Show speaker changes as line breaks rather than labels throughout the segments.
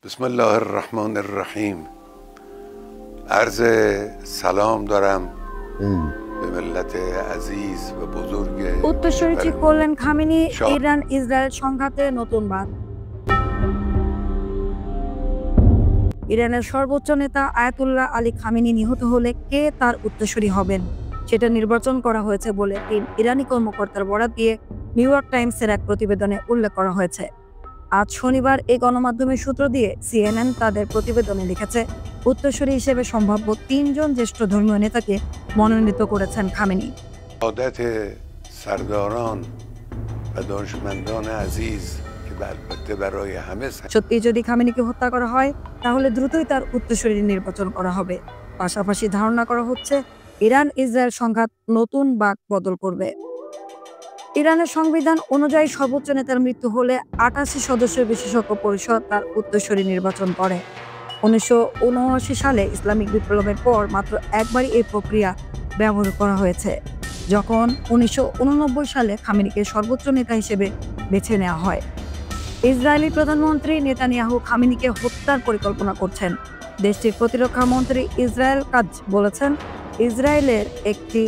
بسم الله الرحمن الرحیم. عرض سلام دارم به ملت عزیز و بزرگ.
উত্তরসূরি ঠিক করলেন খামেনি। ইরান ইসরায়েল সংঘাতে নতুন বাঁধ। ইরানের সর্বোচ্চ নেতা আয়াতুল্লাহ আলী খামেনি নিহত হলে কে তার উত্তরসূরি হবেন সেটা নির্বাচন করা হয়েছে বলে তিন ইরানি কর্মকর্তার বরাত দিয়ে নিউ ইয়র্ক টাইমসের এক প্রতিবেদনে উল্লেখ করা হয়েছে। আজ শনিবার এই গণমাধ্যমের সূত্র দিয়ে CNN তাদের প্রতিবেদনে লিখেছে, উত্তরসূরি হিসেবে সম্ভাব্য তিনজন জ্যেষ্ঠ ধর্মীয় নেতাকে মনোনীত করেছেন খামেনি।
عادت سرداران و دانشمندان عزیز که البته برای همه
সত্যি যদি খামেনিকে হত্যা করা হয় তাহলে দ্রুতই তার উত্তরসূরি নির্বাচন করা হবে। পাশাপাশি ধারণা করা হচ্ছে ইরান ইসরায়েল সংঘাত নতুন বাঁক বদল করবে। ইরানের সংবিধান অনুযায়ী সর্বোচ্চ নেতার মৃত্যু হলে ৮৮ সদস্যের বিশেষজ্ঞ পরিষদ তার উত্তরসূরি নির্বাচন করে। ১৯৭৯ সালে ইসলামিক বিপ্লবের পর মাত্র একবারই এই প্রক্রিয়া ব্যবহার করা হয়েছে, যখন ১৯৮৯ সালে খামেনিকে সর্বোচ্চ নেতা হিসেবে বেছে নেওয়া হয়। ইসরায়েলি প্রধানমন্ত্রী নেতানিয়াহু খামেনিকে হত্যার পরিকল্পনা করছেন। দেশটির প্রতিরক্ষা মন্ত্রী ইসরায়েল কাজ বলেছেন, ইসরায়েলের একটি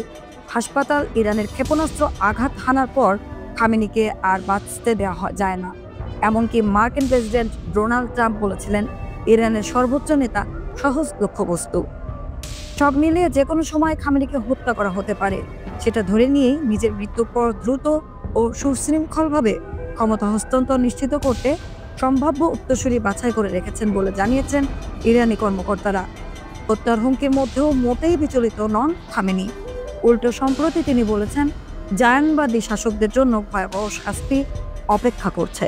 হাসপাতাল ইরানের ক্ষেপণাস্ত্র আঘাত হানার পর খামেনিকে আর বাঁচতে দেওয়া যায় না। এমনকি মার্কিন প্রেসিডেন্ট ডোনাল্ড ট্রাম্প বলেছিলেন, ইরানের সর্বোচ্চ নেতা সহজ লক্ষ্যবস্তু। সব মিলিয়ে যে কোনো সময় খামেনিকে হত্যা করা হতে পারে, সেটা ধরে নিয়েই নিজের মৃত্যুর পর দ্রুত ও সুশৃঙ্খলভাবে ক্ষমতা হস্তান্তর নিশ্চিত করতে সম্ভাব্য উত্তরসূরি বাছাই করে রেখেছেন বলে জানিয়েছেন ইরানি কর্মকর্তারা। হত্যার হুমকির মধ্যেও মোটেই বিচলিত নন খামেনি। উল্টো সম্প্রতি তিনি বলেছেন, জায়নবাদী শাসকদের জন্য ভয়াবহ শাস্তি অপেক্ষা করছে।